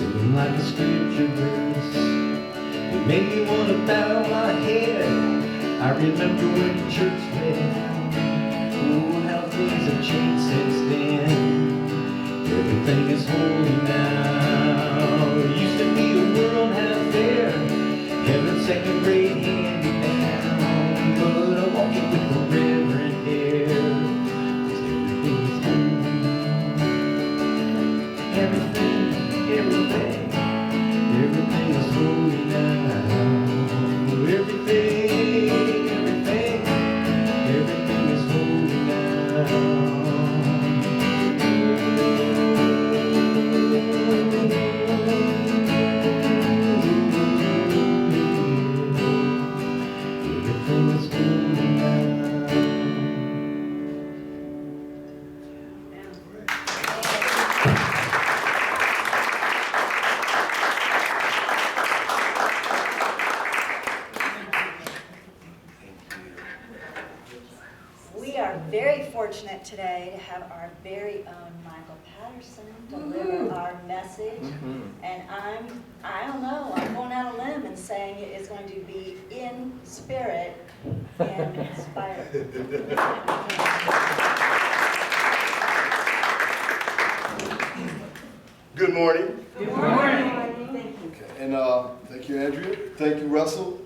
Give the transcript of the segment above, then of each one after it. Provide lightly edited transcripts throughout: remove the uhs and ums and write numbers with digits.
singing like a scripture verse. It made me want to bow my head. I remember when church began. Oh, how things have changed since then. Everything is holy now. It used to be a world half there, heaven second grade handy down. But I walk it with the reverend air. Everything is holy now. Everything is holy now. Everything is holy now. We are very fortunate today to have our very own Michael Patterson deliver our message. And I don't know, I'm going out on a limb and saying it is going to be in spirit and inspired. Good morning. Good morning. Thank you. Okay. And thank you, Andrea. Thank you, Russell.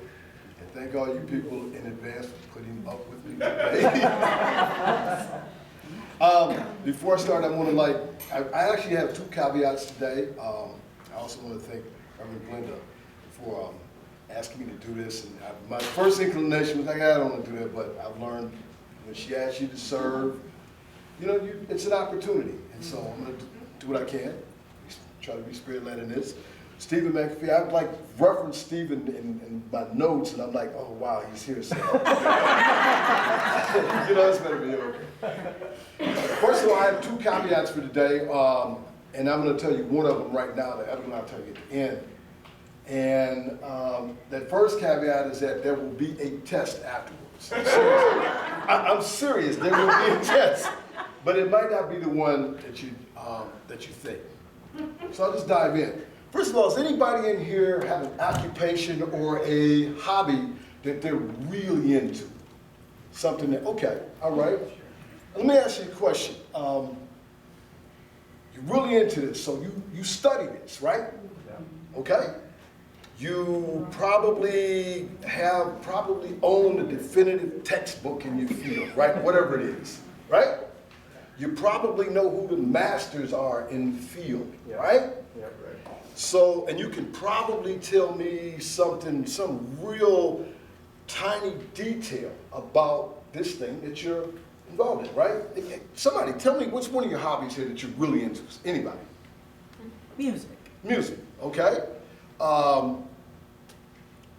And thank all you people in advance for putting up with me today. Before I start, I want to I actually have 2 caveats today. I also want to thank Reverend Glenda for asking me to do this. And my first inclination was like, I don't want to do that, but I've learned when she asks you to serve, it's an opportunity. And so I'm going to do what I can, try to be spirit-led in this. Stephen McAfee, I'd reference Stephen in my notes, and I'm like, oh wow, he's here. So. It's better be okay. First of all, I have 2 caveats for today, and I'm going to tell you one of them right now. The other one I'll tell you at the end. And that first caveat is that there will be a test afterwards. I'm serious. There will be a test, but it might not be the one that you think. So I'll just dive in. First of all, does anybody in here have an occupation or a hobby that they're really into? Something that, okay, all right. Let me ask you a question. You're really into this, so you study this, right? Okay? You probably own the definitive textbook in your field, right? Whatever it is, right? You probably know who the masters are in the field, right? Yeah, right. So, and you can probably tell me some real tiny detail about this thing that you're involved in, right? Somebody, tell me what's one of your hobbies here that you're really into? Anybody? Music. Music, okay.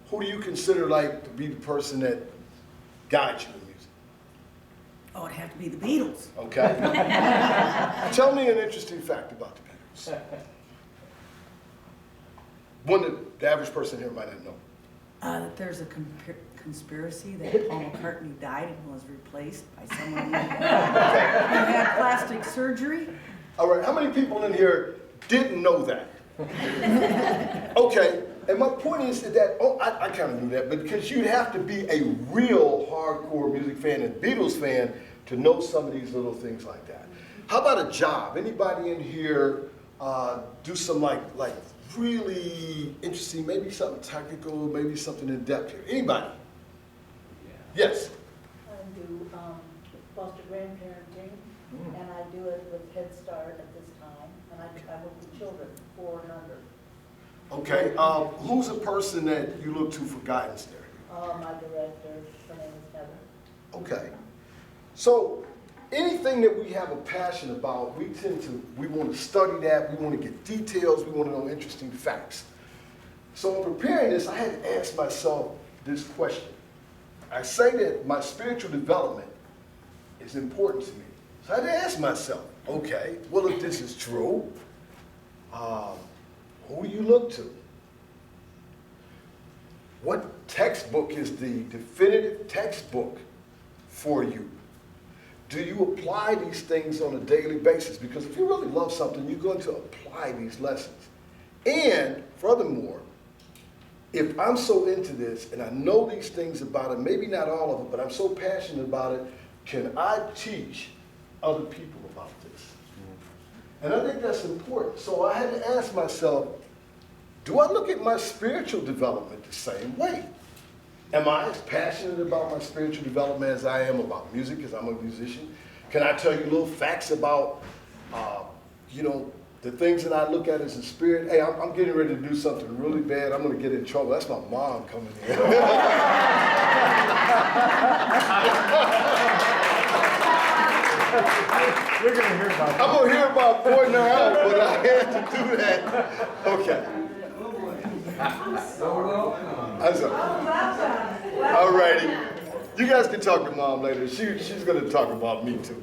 Who do you consider to be the person that guides you in music? Oh, it'd have to be the Beatles. Okay. Tell me an interesting fact about the Beatles. One that the average person here might not know. That there's a conspiracy that Paul McCartney died and was replaced by someone who had plastic surgery. All right, how many people in here didn't know that? Okay, and my point is that, I kind of knew that, but because you'd have to be a real hardcore music fan and Beatles fan to know some of these little things like that. How about a job? Anybody in here do some like really interesting, maybe something technical, maybe something in depth here? Anybody? Yes? I do foster grandparenting, and I do it with Head Start at this time, and I work with children 4 and under. Okay, who's a person that you look to for guidance there? My director, her name is Heather. Okay, so anything that we have a passion about, we want to study that, we want to get details, we want to know interesting facts. So in preparing this, I had to ask myself this question. I say that my spiritual development is important to me. So I had to ask myself, okay, well, if this is true, who do you look to? What textbook is the definitive textbook for you? Do you apply these things on a daily basis? Because if you really love something, you're going to apply these lessons. And furthermore, if I'm so into this and I know these things about it, maybe not all of it, but I'm so passionate about it, can I teach other people about this? And I think that's important. So I had to ask myself, do I look at my spiritual development the same way? Am I as passionate about my spiritual development as I am about music, because I'm a musician? Can I tell you little facts about, the things that I look at as a spirit? Hey, I'm getting ready to do something really bad. I'm going to get in trouble. That's my mom coming in. You're going to hear about it. I'm going to hear about pointing her out, but I had to do that. Okay. All righty. You guys can talk to Mom later. She's going to talk about me too.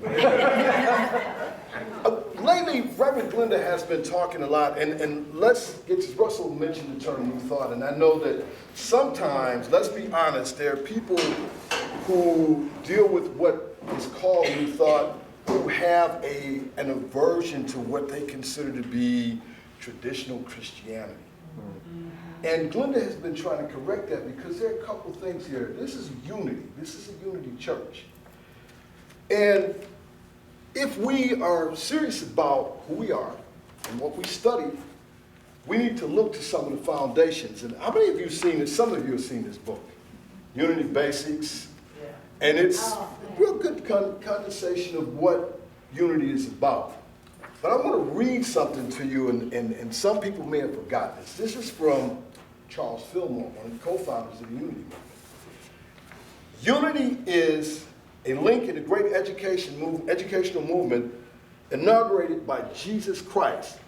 Lately, Reverend Glenda has been talking a lot, and let's get to, Russell mentioned the term New Thought, and I know that sometimes, let's be honest, there are people who deal with what is called New Thought who have an aversion to what they consider to be traditional Christianity. And Glenda has been trying to correct that because there are a couple things here. This is unity. This is a unity church. And if we are serious about who we are and what we study, we need to look to some of the foundations. And how many of you have seen this? Some of you have seen this book, Unity Basics. Yeah. And it's a real good condensation of what unity is about. But I want to read something to you, and some people may have forgotten this. This is from Charles Fillmore, one of the co-founders of the Unity Movement. Unity is a link in the great educational movement inaugurated by Jesus Christ.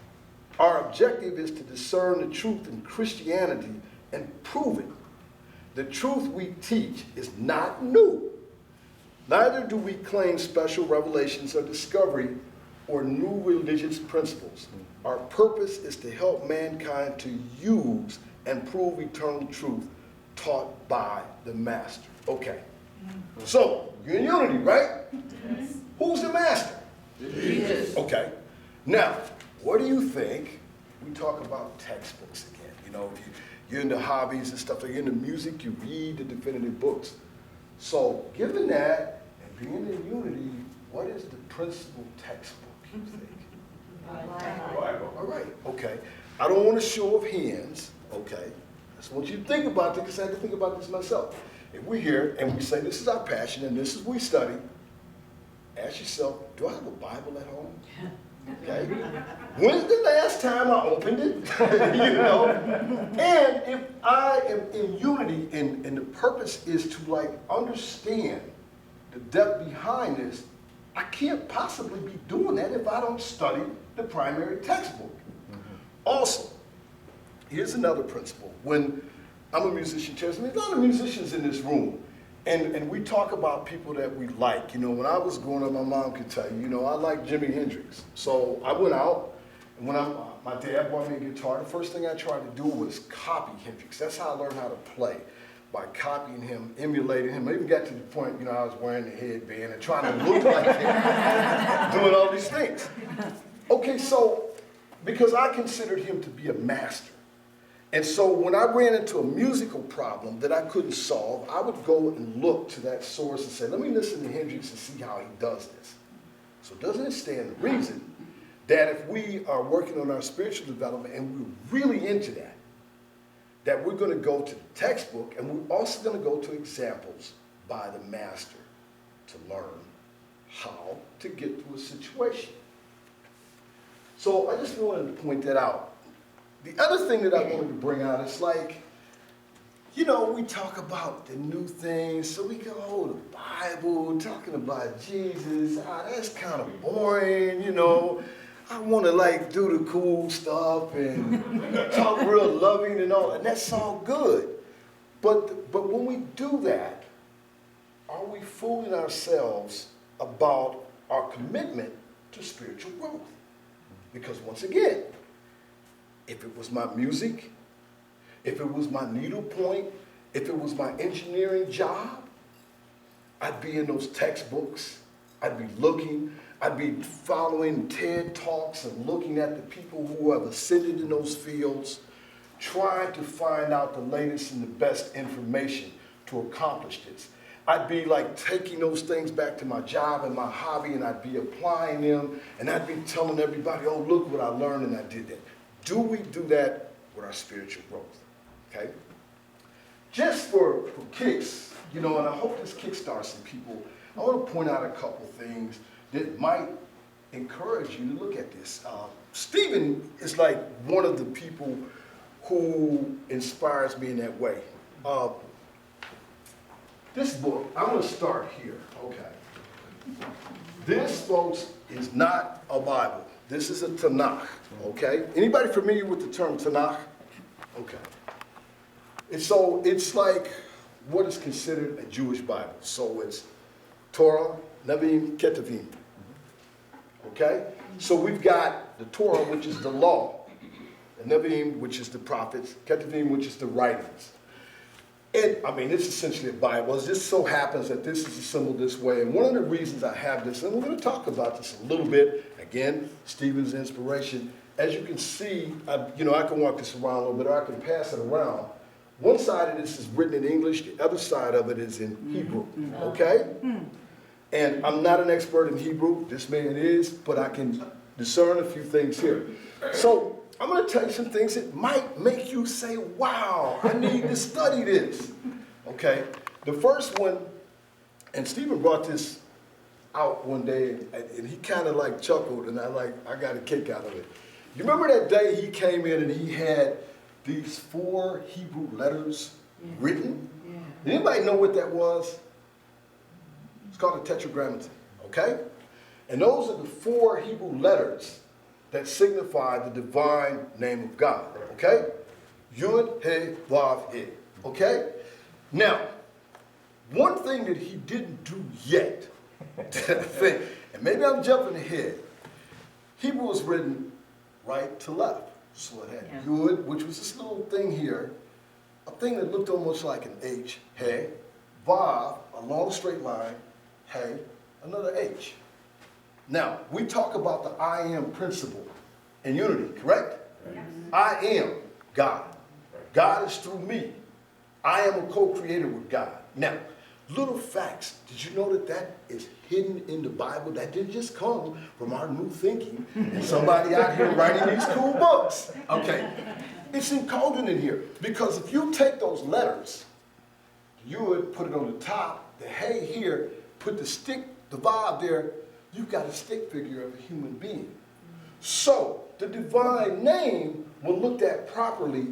Our objective is to discern the truth in Christianity and prove it. The truth we teach is not new. Neither do we claim special revelations or discovery or new religious principles. Our purpose is to help mankind to use and prove eternal truth taught by the Master. Okay. So, you're in unity, right? Yes. Who's the Master? Jesus. Okay. Now, what do you think? We talk about textbooks again. You know, if you're into hobbies and stuff, like you're into music, you read the definitive books. So, given that, and being in unity, what is the principal textbook, you think? Bible. All right, okay. I don't want a show of hands, okay? I just want you to think about this, because I had to think about this myself. If we're here and we say this is our passion and this is what we study, ask yourself, do I have a Bible at home? Okay. When's the last time I opened it? You know? And if I am in unity and the purpose is to understand the depth behind this, I can't possibly be doing that if I don't study the primary textbook. Also, here's another principle. When I'm a musician, there's a lot of musicians in this room, and we talk about people that we like. You know, when I was growing up, my mom could tell you, I liked Jimi Hendrix. So I went out, and when my dad bought me a guitar, the first thing I tried to do was copy Hendrix. That's how I learned how to play, by copying him, emulating him. I even got to the point, I was wearing the headband and trying to look like him, doing all these things. Okay, so, because I considered him to be a master. And so when I ran into a musical problem that I couldn't solve, I would go and look to that source and say, let me listen to Hendrix and see how he does this. So doesn't it stand to reason that if we are working on our spiritual development and we're really into that we're going to go to the textbook, and we're also going to go to examples by the master to learn how to get through a situation. So I just wanted to point that out. The other thing that I wanted to bring out is we talk about the new things, so we go, the Bible, talking about Jesus, that's kind of boring, I want to do the cool stuff and talk real loving and all, and that's all good. But when we do that, are we fooling ourselves about our commitment to spiritual growth? Because once again, if it was my music, if it was my needlepoint, if it was my engineering job, I'd be in those textbooks, I'd be looking, I'd be following TED Talks and looking at the people who have ascended in those fields, trying to find out the latest and the best information to accomplish this. I'd be like taking those things back to my job and my hobby, and I'd be applying them, and I'd be telling everybody, oh, look what I learned and I did that. Do we do that with our spiritual growth? Okay? Just for kicks, you know, and I hope this kickstarts some people, I want to point out a couple things that might encourage you to look at this. Stephen is like one of the people who inspires me in that way. This book, I'm going to start here, okay. This, folks, is not a Bible. This is a Tanakh, okay? Anybody familiar with the term Tanakh? Okay. And so it's like what is considered a Jewish Bible. So it's Torah, Nevi'im, Ketuvim, okay? So we've got the Torah, which is the law, the Nevi'im, which is the prophets, Ketuvim, which is the writings. And, I mean, it's essentially a Bible. It just so happens that this is assembled this way. And one of the reasons I have this, and we're going to talk about this a little bit, again, Stephen's inspiration. As you can see, I can walk this around a little bit, or I can pass it around. One side of this is written in English. The other side of it is in Hebrew, okay? And I'm not an expert in Hebrew. This man is, but I can discern a few things here. So I'm going to tell you some things that might make you say, wow, I need to study this. Okay, the first one, and Stephen brought this out one day, and he kind of like chuckled, and I got a kick out of it. You remember that day he came in and he had these 4 Hebrew letters written? Yeah. Anybody know what that was? It's called a tetragrammaton, okay? And those are the 4 Hebrew letters that signify the divine name of God, okay? Yud, He, Vav, He, okay? Now, one thing that he didn't do yet, and maybe I'm jumping ahead, Hebrew was written right to left. So it had Yud, which was this little thing here, a thing that looked almost like an H, He, Vav, a long straight line, He, another H. Now, we talk about the I am principle in unity, correct? Yes. I am God. God is through me. I am a co-creator with God. Now, little facts. Did you know that that is hidden in the Bible? That didn't just come from our new thinking and somebody out here writing these cool books. Okay. It's encoded in here. Because if you take those letters, you would put it on the top, the hey here, put the stick, the Vav there, you've got a stick figure of a human being. So, the divine name, when looked at properly,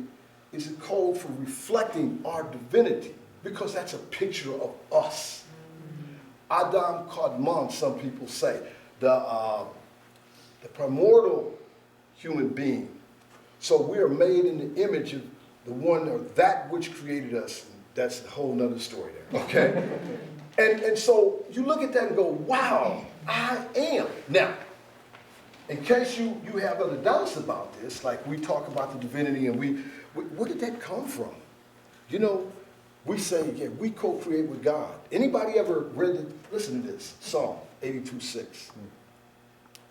is a code for reflecting our divinity, because that's a picture of us. Adam Kadmon, some people say, the primordial human being. So we are made in the image of the one or that which created us. That's a whole nother story there, okay? And so you look at that and go, wow, I am. Now, in case you have other doubts about this, like we talk about the divinity and where did that come from? You know, we say, yeah, we co-create with God. Anybody ever read it? Listen to this, Psalm 82:6.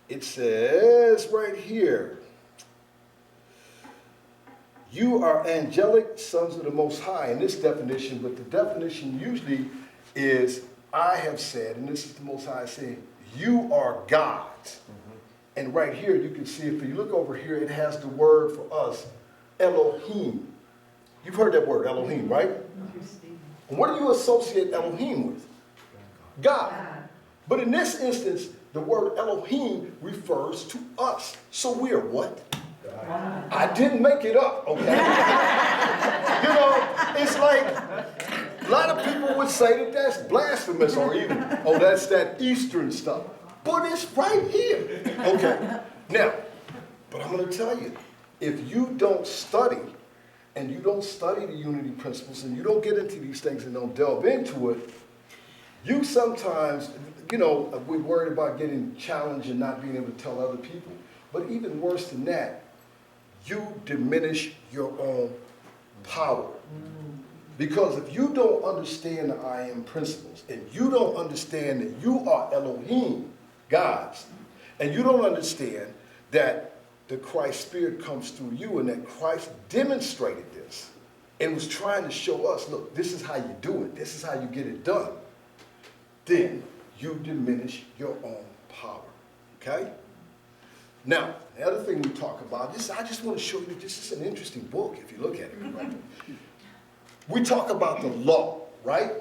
It says right here, you are angelic sons of the Most High in this definition, but the definition usually is, I have said, and this is the Most High saying, you are gods. And right here, you can see, if you look over here, it has the word for us, Elohim. You've heard that word, Elohim, right? And what do you associate Elohim with? God. But in this instance, the word Elohim refers to us. So we are what? God. I didn't make it up, okay? You know, it's like, a lot of people would say that that's blasphemous, or even, oh, that's that Eastern stuff. But it's right here. Okay. Now, but I'm going to tell you, if you don't study, and you don't study the unity principles, and you don't get into these things and don't delve into it, you sometimes, you know, we're worried about getting challenged and not being able to tell other people. But even worse than that, you diminish your own power. Because if you don't understand the I am principles, and you don't understand that you are Elohim, God's. And you don't understand that the Christ Spirit comes through you and that Christ demonstrated this and was trying to show us, look, this is how you do it. This is how you get it done. Then you diminish your own power, okay? Now, the other thing we talk about, I just want to show you, this is an interesting book if you look at it, right? We talk about the law, right?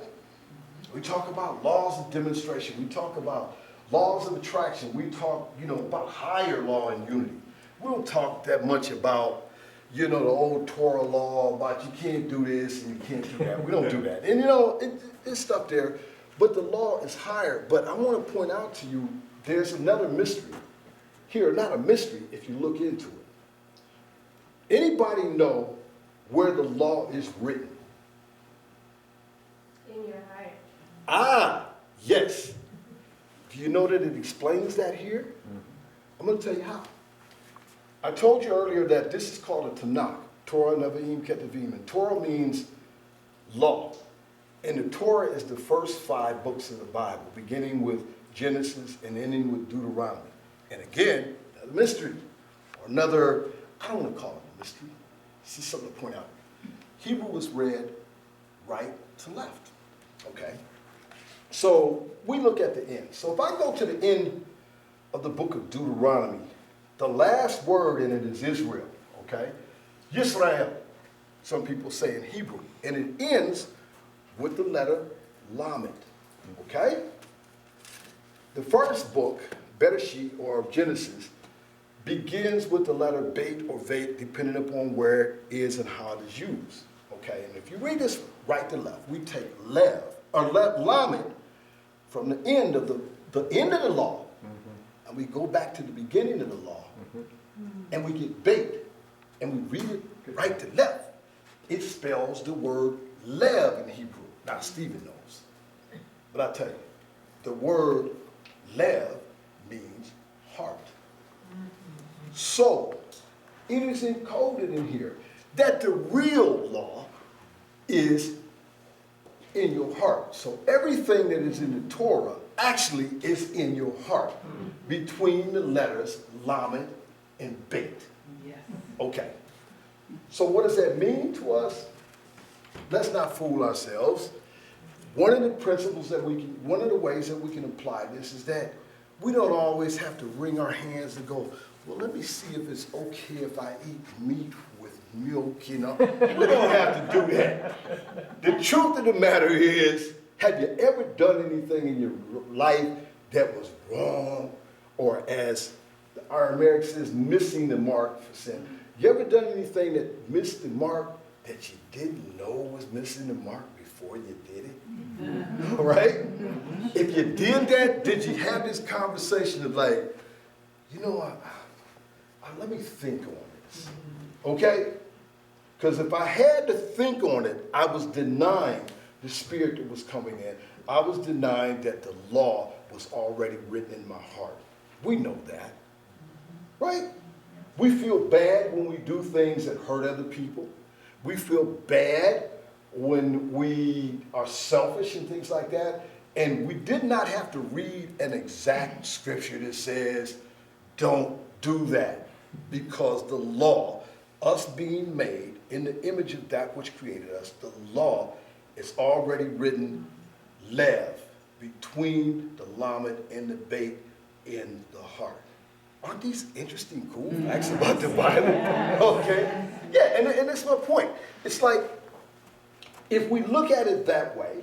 We talk about laws of demonstration. We talk about laws of attraction. We talk, about higher law and unity. We don't talk that much about, the old Torah law about you can't do this and you can't do that. We don't do that. And, there's stuff there, but the law is higher. But I want to point out to you, there's another mystery. Here, not a mystery if you look into it. Anybody know where the law is written? In your heart. Ah, yes. Do you know that it explains that here? I'm going to tell you how. I told you earlier that this is called a Tanakh, Torah, Nevi'im, Ketuvim. And Torah means law. And the Torah is the first 5 books of the Bible, beginning with Genesis and ending with Deuteronomy. And again, another mystery, or another, I don't want to call it a mystery. This is something to point out. Hebrew was read right to left, okay? So we look at the end. So if I go to the end of the book of Deuteronomy, the last word in it is Israel, okay? Yisrael, some people say in Hebrew. And it ends with the letter Lamed, okay? The first book, Bereshit, or Genesis, begins with the letter Beit or Veit, depending upon where it is and how it is used, okay? And if you read this right to left, we take Lamed from the end of the law, and we go back to the beginning of the law, and we get Beit, and we read it right to left. It spells the word Lev in Hebrew. Now, Stephen knows. But I tell you, the word Lev means heart. So, it is encoded in here that the real law is in your heart. So everything that is in the Torah actually is in your heart, between the letters Lamed and Beit. Yes. Okay. So what does that mean to us? Let's not fool ourselves. One of the principles that one of the ways that we can apply this is that we don't always have to wring our hands and go, well, let me see if it's okay if I eat meat with milk, We don't have to do that. The truth of the matter is, have you ever done anything in your life that was wrong, or as our American says, missing the mark for sin? You ever done anything that missed the mark that you didn't know was missing the mark before you did it? All right? If you did that, did you have this conversation of like, let me think on this, okay? Because if I had to think on it, I was denying the spirit that was coming in. I was denying that the law was already written in my heart. We know that, right? We feel bad when we do things that hurt other people. We feel bad when we are selfish and things like that. And we did not have to read an exact scripture that says, don't do that. Because the law, us being made in the image of that which created us, the law is already written, Lev, between the Lamed and the Beit in the heart. Aren't these interesting, cool facts about the Bible? Okay. Yeah, and that's my point. It's like, if we look at it that way,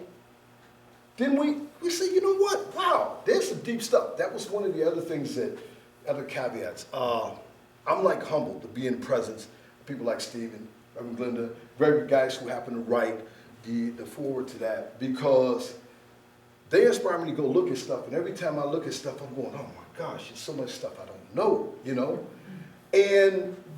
then we say, you know what? Wow, there's some deep stuff. That was one of the other things other caveats. I'm like humbled to be in the presence of people like Stephen, Reverend Glenda, Reverend guys who happen to write the forward to that, because they inspire me to go look at stuff. And every time I look at stuff, I'm going, oh my gosh, there's so much stuff I don't know,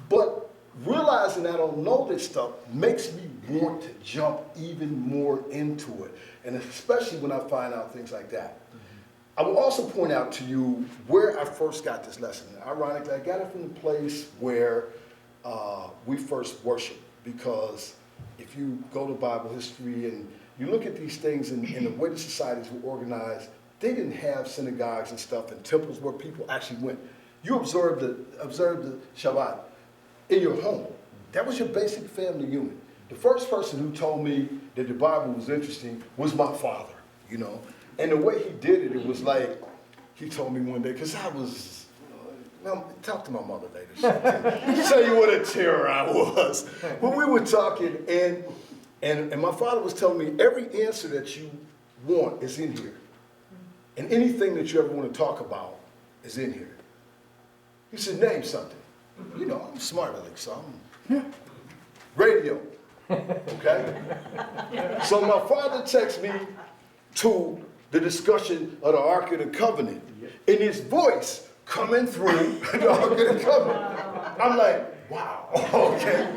But realizing I don't know this stuff makes me want to jump even more into it. And especially when I find out things like that. I will also point out to you where I first got this lesson. Ironically, I got it from the place where we first worship, because if you go to Bible history and you look at these things and the way the societies were organized, they didn't have synagogues and stuff and temples where people actually went. You observed the Shabbat in your home. That was your basic family unit. The first person who told me that the Bible was interesting was my father, you know. And the way he did it, it was like, he told me one day, because I was, talk to my mother later. She'll tell you what a terror I was. But we were talking, and my father was telling me, every answer that you want is in here. And anything that you ever want to talk about is in here. He said, name something. You know, I'm smart, Alex, so I'm radio. Okay? So my father texts me to the discussion of the Ark of the Covenant. In his voice coming through the Ark of the Covenant. I'm like, wow, okay.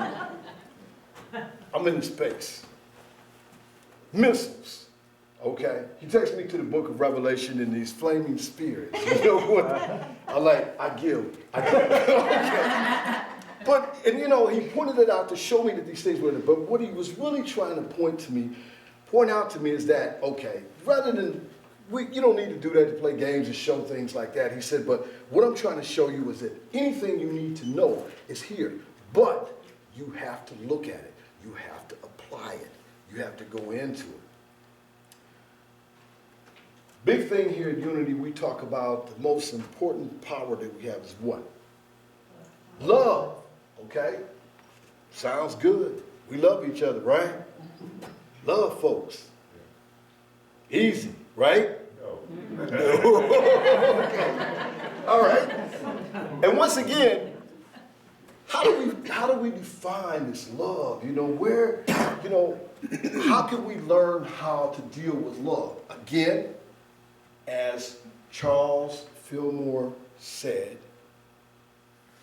I'm in space. Missiles. Okay? He takes me to the book of Revelation in these flaming spirits. You know what? I give. Okay. But, and you know, he pointed it out to show me that these things were, but what he was really trying to point out to me is that, okay, rather than, you don't need to do that to play games and show things like that. He said, but what I'm trying to show you is that anything you need to know is here, but you have to look at it. You have to apply it. You have to go into it. Big thing here at Unity, we talk about the most important power that we have is what? Love. Okay? Sounds good. We love each other, right? Love folks. Easy, right? No. Okay. All right. And once again, how do we define this love? You know, how can we learn how to deal with love? Again, as Charles Fillmore said,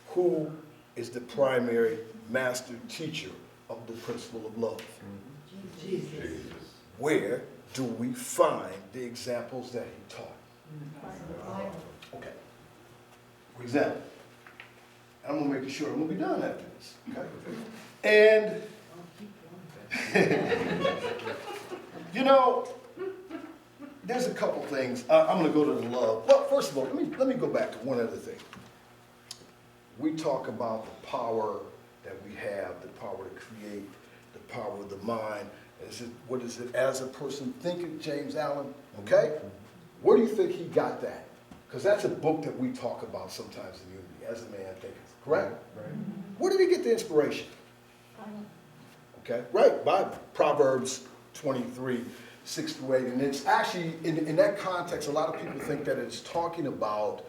who is the primary master teacher of the principle of love? Jesus. Where do we find the examples that he taught? Okay. For example, I'm going to make sure I'm going to be done after this. Okay? And, you know, there's a couple things. I'm going to go to the love. Well, first of all, let me go back to one other thing. We talk about the power that we have, the power to create, the power of the mind. What is it? As a person thinketh, James Allen. Okay? Where do you think he got that? Because that's a book that we talk about sometimes in Unity. As a man thinketh. Correct? Right. Where did he get the inspiration? Okay? Right. By Proverbs 23, 6 through 8. And it's actually, in that context, a lot of people think that it's talking about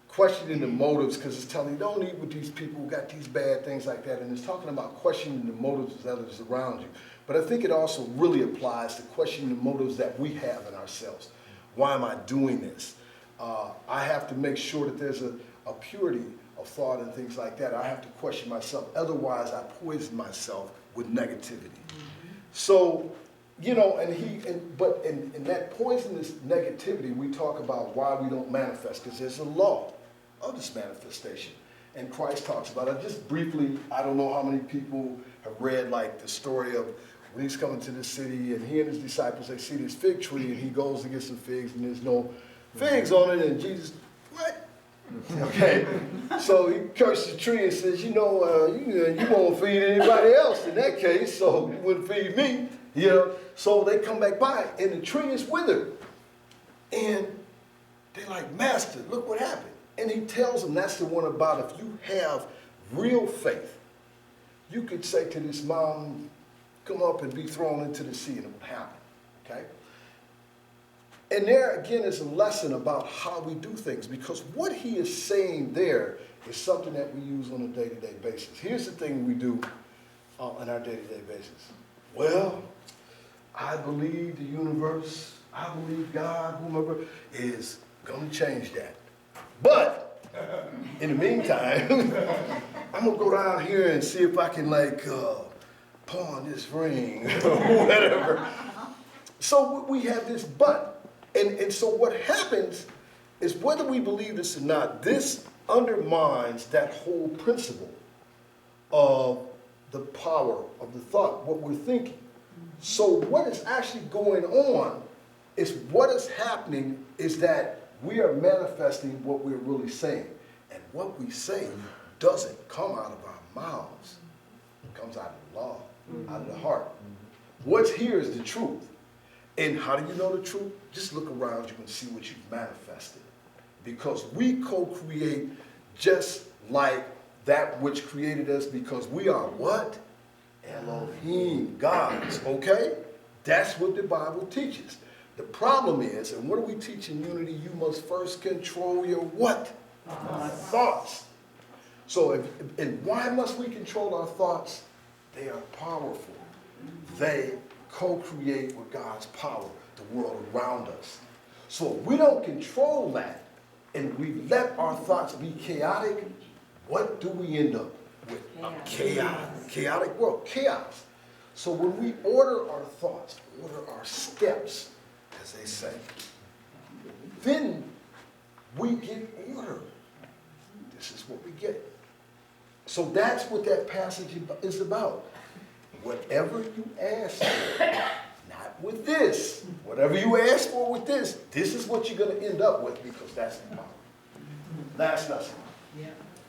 questioning the motives, because it's telling you don't eat with these people who got these bad things like that, and it's talking about questioning the motives of others around you. But I think it also really applies to questioning the motives that we have in ourselves. Why am I doing this? I have to make sure that there's a purity of thought and things like that. I have to question myself. Otherwise, I poison myself with negativity. So, you know, but in that poisonous negativity, we talk about why we don't manifest, because there's a law of this manifestation. And Christ talks about it. Just briefly, I don't know how many people have read like the story of when he's coming to the city and he and his disciples, they see this fig tree and he goes to get some figs and there's no figs on it, and Jesus, what? Okay, so he cursed the tree and says, you won't feed anybody else in that case, so you wouldn't feed me. You know, so they come back by and the tree is withered. And they're like, Master, look what happened. And he tells them that's the one about if you have real faith, you could say to this mountain, come up and be thrown into the sea, and it would happen. Okay? And there again is a lesson about how we do things, because what he is saying there is something that we use on a day-to-day basis. Here's the thing we do on our day-to-day basis. Well, I believe the universe, I believe God, whomever, is going to change that. But, in the meantime, I'm going to go down here and see if I can, pawn this ring or whatever. So we have this but. And so what happens is, whether we believe this or not, this undermines that whole principle of the power of the thought, what we're thinking. So what is actually going on It's what is happening is that we are manifesting what we're really saying. And what we say doesn't come out of our mouths. It comes out of the law, out of the heart. What's here is the truth. And how do you know the truth? Just look around you and see what you've manifested. Because we co-create just like that which created us, because we are what? Elohim, gods, okay? That's what the Bible teaches. The problem is, and what do we teach in unity? You must first control your what? Thoughts. So, and why must we control our thoughts? They are powerful. They co-create with God's power, the world around us. So if we don't control that, and we let our thoughts be chaotic, what do we end up with? A chaotic world, chaos. So when we order our thoughts, order our steps, as they say, then we get order. This is what we get. So that's what that passage is about. Whatever you ask for, not with this, whatever you ask for with this is what you're going to end up with, because that's the power. Last lesson.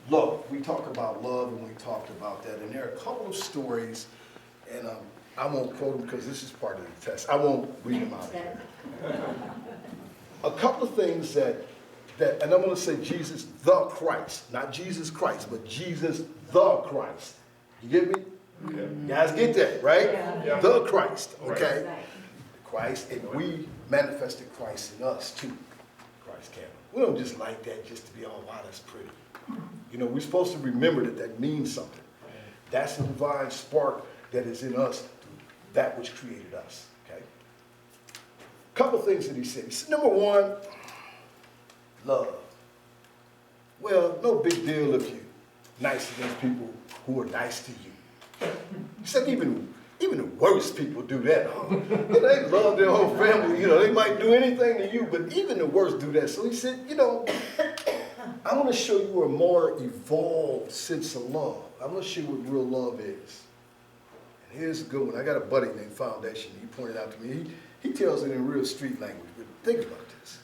Love. We talk about love, and we talked about that. And there are a couple of stories, and I won't quote them because this is part of the test. I won't read them out of here. A couple of things that, and I'm going to say Jesus the Christ, not Jesus Christ, but Jesus the Christ. You get me? Yeah. You guys get that, right? Yeah. The Christ, okay? Right. Christ, and we manifested Christ in us too. Christ came. We don't just like that just to be, oh, wow, that's pretty. You know, we're supposed to remember that that means something. That's the divine spark that is in us, that which created us, okay? A couple of things that he said. He said, number one, love. Well, no big deal if you're nice against people who are nice to you. He said even the worst people do that. They love their whole family. You know, they might do anything to you, but even the worst do that. So he said, you know, I want to show you a more evolved sense of love. I'm going to show you what real love is. And here's a good one. I got a buddy named Foundation. He pointed out to me. He tells it in real street language, but think about this.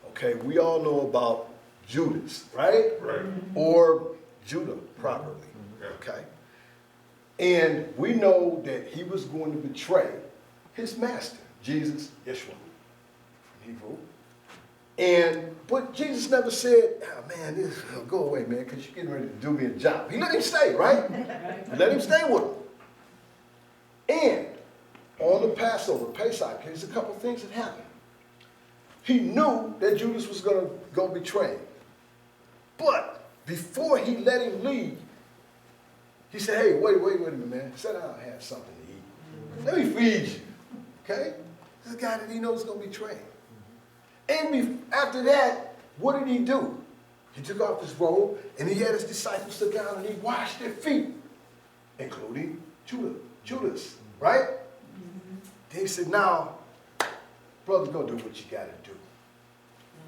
Okay, we all know about Judas, right? Right. Or Judah properly, okay? And we know that he was going to betray his master, Jesus, Yeshua, in Hebrew. But Jesus never said, oh, man, go away, man, because you're getting ready to do me a job. He let him stay, right? He let him stay with him. And on the Passover, Pesach, there's a couple things that happened. He knew that Judas was going to go betray him. But before he let him leave, he said, hey, wait a minute, man. Sit down and have something to eat. Let me feed you, okay? This is a guy that he knows is going to betray him. And after that, what did he do? He took off his robe, and he had his disciples sit down, and he washed their feet, including Judas, right? Then he said, now, brother, go do what you got to do.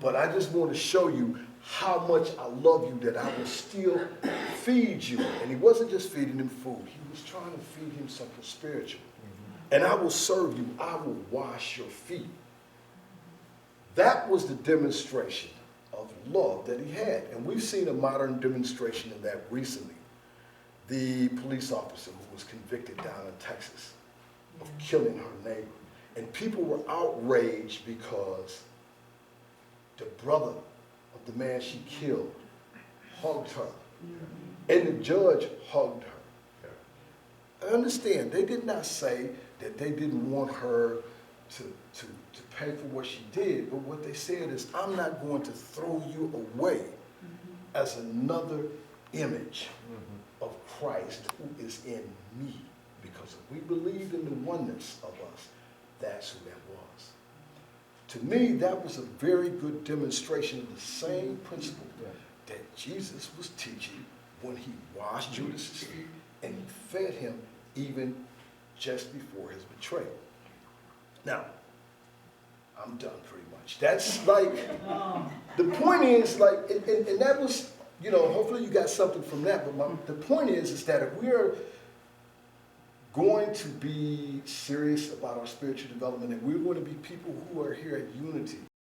But I just want to show you how much I love you, that I will still feed you. And he wasn't just feeding him food. He was trying to feed him something spiritual. And I will serve you. I will wash your feet. That was the demonstration of love that he had. And we've seen a modern demonstration of that recently. The police officer who was convicted down in Texas of killing her neighbor. And people were outraged because the brother of the man she killed hugged her. And the judge hugged her. I understand, they did not say that they didn't want her to pay for what she did, but what they said is, I'm not going to throw you away as another image of Christ who is in me. Because if we believe in the oneness of us, that's who that was. To me, that was a very good demonstration of the same principle that Jesus was teaching when he washed Judas's feet and he fed him even just before his betrayal. Now, I'm done pretty much. That's like, the point is like, and that was, you know, hopefully you got something from that, but the point is that if we're going to be serious about our spiritual development, and we're going to be people who are here at Unity